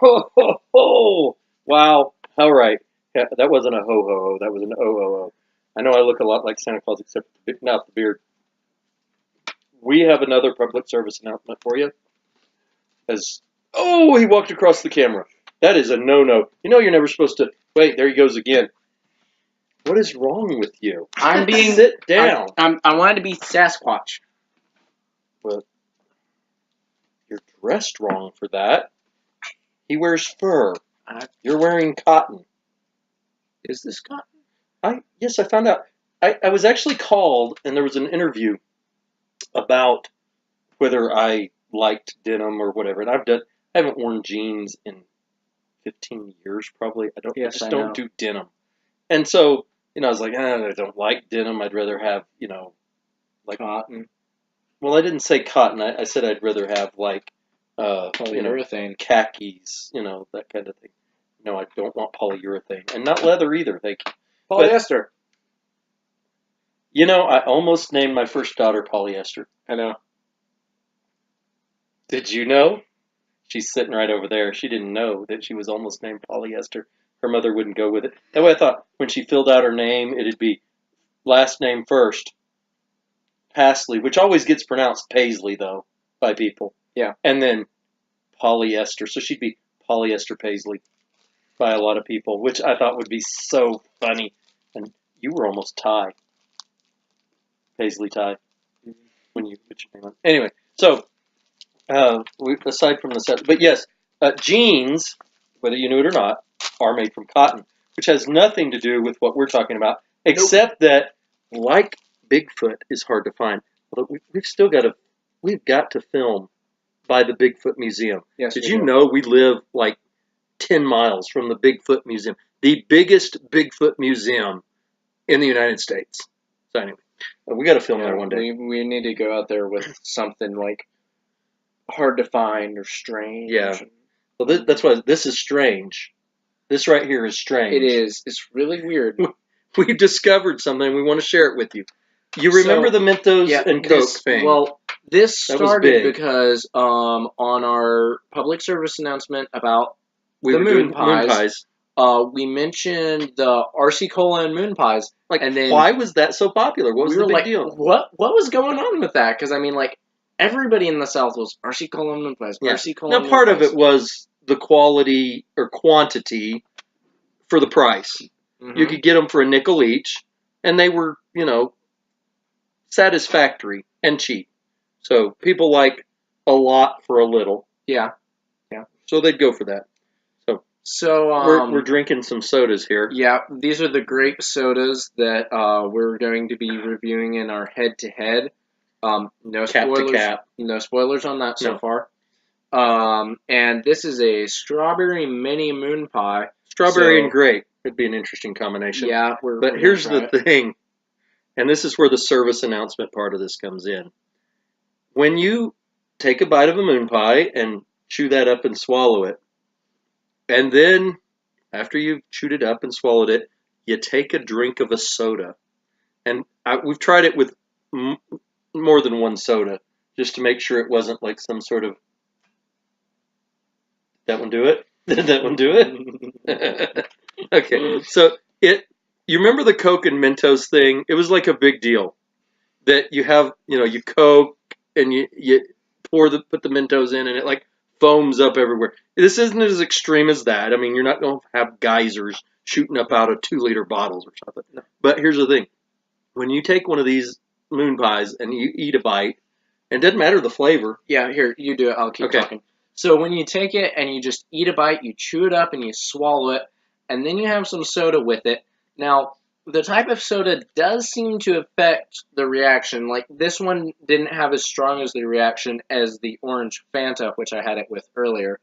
Ho, ho, ho. Wow. All right. Yeah, that wasn't a ho ho ho. That was an o o o. I know I look a lot like Santa Claus, except not the beard. We have another public service announcement for you. As he walked across the camera. That is a no-no. You know you're never supposed to. Wait, there he goes again. What is wrong with you? I'm being Sit down. I wanted to be Sasquatch. Well, you're dressed wrong for that. He wears fur. You're wearing cotton. Is this cotton? Yes, I found out. I was actually called, and there was an interview about whether I liked denim or whatever. And I haven't worn jeans in 15 years probably. I don't do denim. And so, I was like, I don't like denim. I'd rather have, like cotton. Well, I didn't say cotton. I said I'd rather have like polyurethane, khakis, that kind of thing. No, I don't want polyurethane, and not leather either. Thank you. Polyester. But, I almost named my first daughter Polyester. I know. Did you know? She's sitting right over there. She didn't know that she was almost named Polyester. Her mother wouldn't go with it. That way I thought when she filled out her name, it'd be last name first. Pasley, which always gets pronounced Paisley, though, by people. Yeah. And then Polyester. So she'd be Polyester Paisley by a lot of people, which I thought would be so funny. And you were almost Ty. Paisley Ty. When you put your name on. Anyway, so aside from the set, but yes, jeans, whether you knew it or not, are made from cotton, which has nothing to do with what we're talking about, except that, like Bigfoot is hard to find. But we've got to film by the Bigfoot Museum. Yes, Did you know we live like 10 miles from the Bigfoot Museum, the biggest Bigfoot museum in the United States? So anyway, we got to film there one day. We need to go out there with something like hard to find or strange. Yeah. Well, that's why this is strange. This right here is strange. It is. It's really weird. We've discovered something. We want to share it with you. You remember the Mentos and Coke thing? Well, this started because on our public service announcement about the moon pies, we mentioned the RC Cola and moon pies. And then why was that so popular? What was the big deal? What was going on with that? Because everybody in the South was RC Cola and moon pies. Yeah. RC Cola. Now, part of it was the quality or quantity for the price. Mm-hmm. You could get them for a nickel each, and they were, satisfactory and cheap. So people like a lot for a little. Yeah. So they'd go for that. So we're drinking some sodas here. Yeah, these are the grape sodas that we're going to be reviewing in our head-to-head. No spoilers. Cap. No spoilers on that so far. And this is a strawberry mini moon pie. Strawberry and grape would be an interesting combination. Yeah, but here's the thing, and this is where the service announcement part of this comes in. When you take a bite of a moon pie and chew that up and swallow it, and then after you've chewed it up and swallowed it, you take a drink of a soda. And we've tried it with more than one soda, just to make sure it wasn't like some sort of... That one do it? Did that one do it? Okay, so you remember the Coke and Mentos thing? It was like a big deal. That you have, you Coke and you put the Mentos in and it like foams up everywhere. This isn't as extreme as that. I mean, you're not going to have geysers shooting up out of 2-liter bottles or something. No. But here's the thing. When you take one of these moon pies and you eat a bite, and it doesn't matter the flavor. Yeah, here, you do it. I'll keep talking. So when you take it and you just eat a bite, you chew it up and you swallow it, and then you have some soda with it. Now, the type of soda does seem to affect the reaction. Like, this one didn't have as strong as the reaction as the orange Fanta, which I had it with earlier.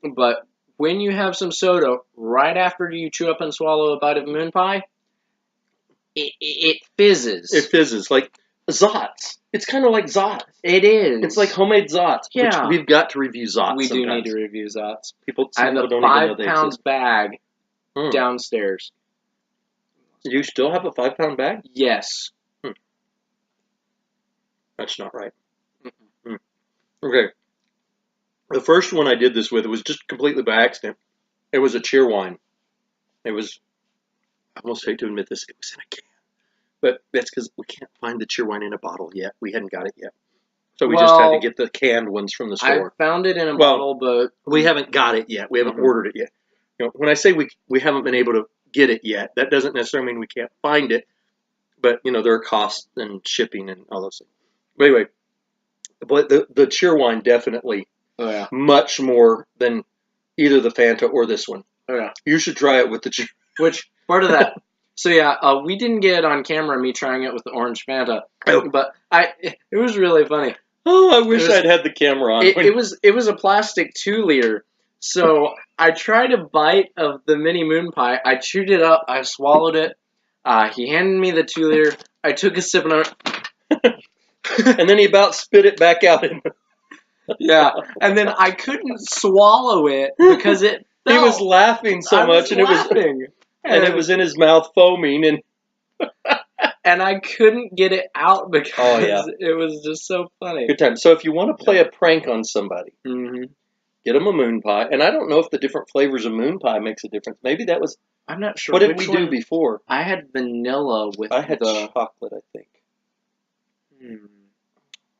But when you have some soda, right after you chew up and swallow a bite of moon pie, it fizzes. It fizzes, like Zots. It's kind of like Zots. It is. It's like homemade Zots. Yeah. Which we've got to review Zots. We sometimes. do need to review Zots. I have a 5-pound bag downstairs. You still have a 5-pound bag? Yes. That's not right. Okay. The first one I did this with, it was just completely by accident. It was a cheer wine. It was, I almost hate to admit this, it was in a can. But that's because we can't find the cheer wine in a bottle yet. We hadn't got it yet. So we just had to get the canned ones from the store. I found it in a bottle, but we haven't got it yet. We haven't ordered it yet. You know, when I say we haven't been able to get it yet, that doesn't necessarily mean we can't find it. But, you know, there are costs and shipping and all those things. But anyway, but the cheer wine definitely much more than either the Fanta or this one. Oh, yeah. You should try it with the cheer. Which, part of that. So, yeah, we didn't get it on camera, me trying it with the orange Fanta. Oh. But it was really funny. Oh, I wish I'd had the camera on. It was a plastic 2-liter. So I tried a bite of the mini moon pie. I chewed it up. I swallowed it. He handed me the 2-liter. I took a sip and and then he about spit it back out. Yeah, and then I couldn't swallow it because it fell. He was laughing so much, and it was in his mouth foaming, and I couldn't get it out because it was just so funny. Good time. So if you want to play a prank on somebody, get them a moon pie. And I don't know if the different flavors of moon pie makes a difference. Maybe that was. I'm not sure. What did we do before? I had vanilla with. I had chocolate, I think.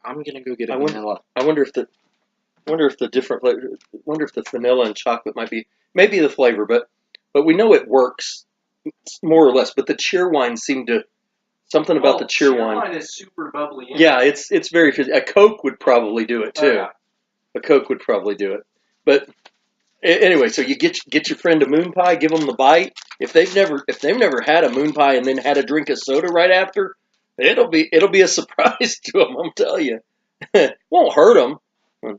I'm gonna go get a vanilla. I wonder if the different flavor. Wonder if the vanilla and chocolate might be maybe the flavor, but we know it works more or less. But the cheer wine seemed to something about the cheer wine. Cheer wine is super bubbly. Yeah, it's very fizzy. A Coke would probably do it too. Oh, yeah. A Coke would probably do it. But anyway, so you get your friend a moon pie, give them the bite. If they've never had a moon pie and then had a drink of soda right after, it'll be a surprise to them. I'm telling you, it won't hurt them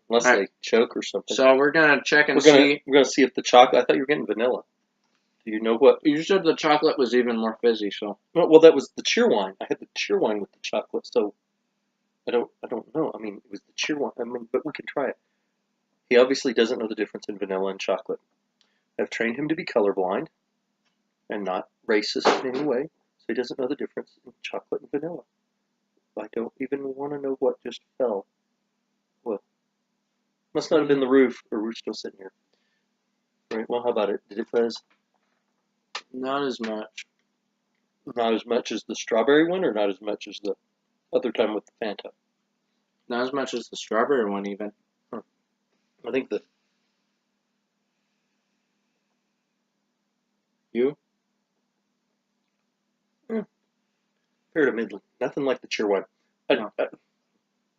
unless they choke or something. So we're gonna check and see. We're gonna see if the chocolate. I thought you were getting vanilla. Do you know what? You said the chocolate was even more fizzy. So well, that was the cheer wine. I had the cheer wine with the chocolate. So I don't know. I mean, it was the cheer wine. I mean, but we can try it. He obviously doesn't know the difference in vanilla and chocolate. I've trained him to be colorblind and not racist in any way, so he doesn't know the difference in chocolate and vanilla. I don't even want to know what just fell. Well, must not have been the roof, or we're still sitting here. Right, well, how about it? Did it fizz? Not as much. Not as much as the strawberry one, or not as much as the other time with the Fanta? Not as much as the strawberry one, even. I think the... You? Fair to middling. Nothing like the cheer wine. No.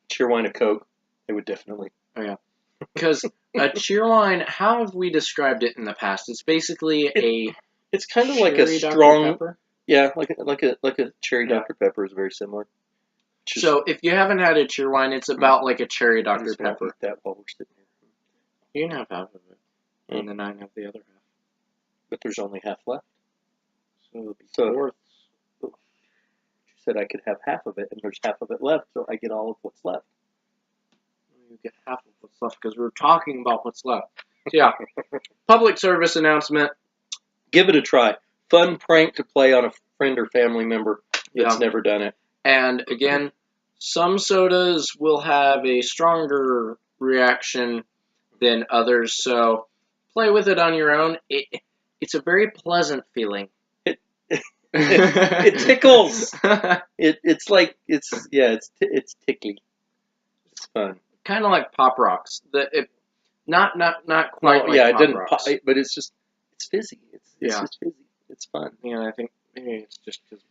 Cheer wine, a Coke, it would definitely. Oh, yeah. Because a cheer wine, how have we described it in the past? It's basically It's kind of like a strong... Pepper? Yeah, like a cherry Dr. Pepper is very similar. So if you haven't had a cheer wine, it's about like a cherry Dr. Pepper. Eat that while we're sitting here. You can have half of it, and then I have the other half. But there's only half left. So it'll be fourths. You said I could have half of it, and there's half of it left, so I get all of what's left. You get half of what's left, because we're talking about what's left. So yeah, public service announcement. Give it a try. Fun prank to play on a friend or family member that's never done it. And again, some sodas will have a stronger reaction than others, so play with it on your own. It's a very pleasant feeling. It tickles. It's tickly. It's fun. Kind of like Pop Rocks. Not quite. Well, like it doesn't Rocks. pop, but it's fizzy. It's just fizzy. It's fun. Yeah, I think maybe it's just because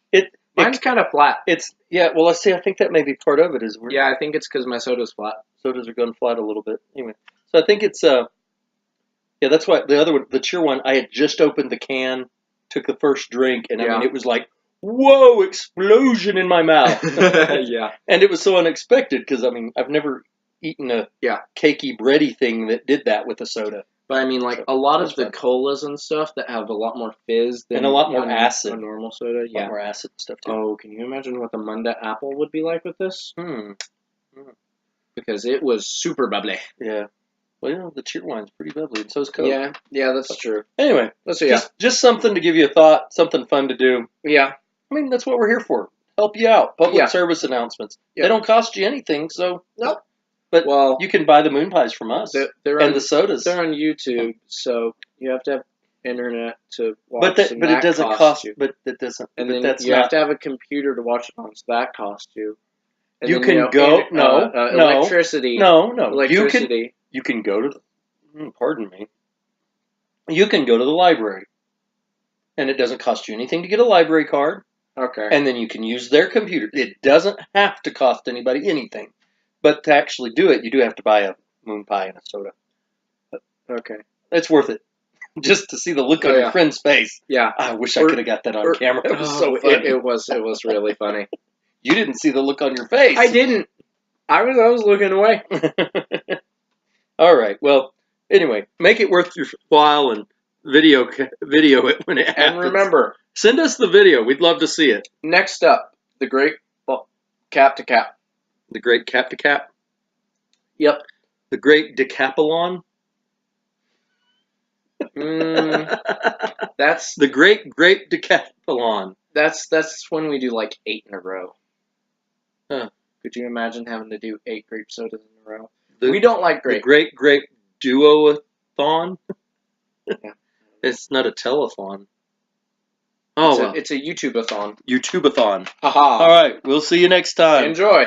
mine's kind of flat. Well, let's see. I think that may be part of it. I think it's because my soda's flat. Sodas are going flat a little bit. Anyway, so I think it's that's why the other one, the cheer one, I had just opened the can, took the first drink, and I mean it was like, whoa, explosion in my mouth. Yeah, and it was so unexpected because I mean I've never eaten a cakey bready thing that did that with a soda. But I mean, like a lot of the colas and stuff that have a lot more fizz than and a lot more acid. A normal soda, a lot more acid and stuff too. Oh, can you imagine what the Munda apple would be like with this? Because it was super bubbly. Yeah. Well, the cheer wine's pretty bubbly, and so is Coke. Yeah, that's true. Anyway, just something to give you a thought, something fun to do. Yeah. I mean, that's what we're here for. Help you out. Public service announcements. They don't cost you anything, so nope. But Well, you can buy the moon pies from us they're and on, the sodas. they're on YouTube, so you have to have internet to watch. But and it doesn't cost. you. But it doesn't. And but then that's you not. have to have a computer to watch it on, so that costs you. And You then, can go. electricity. No. Electricity. You can go to. Pardon me. You can go to the library, and it doesn't cost you anything to get a library card. Okay. And then you can use their computer. It doesn't have to cost anybody anything, but to actually do it, you do have to buy a moon pie and a soda. But okay. it's worth it. Just to see the look on your friend's face. Yeah. I wish I could have got that on camera. It was so funny. It was really funny. You didn't see the look on your face. I didn't. I was looking away. All right. Well, anyway, make it worth your while and video it when it happens. And remember, send us the video. We'd love to see it. Next up, the great cap to cap. The great cap to cap? Yep. The great decapalon? That's the great decapalon. That's when we do like 8 in a row. Huh. Could you imagine having to do 8 grape sodas in a row? We don't like grape. The great duo-a-thon? Yeah. It's not a telethon. Oh, it's a YouTube-a-thon. YouTube-a-thon. Haha. All right, we'll see you next time. Enjoy.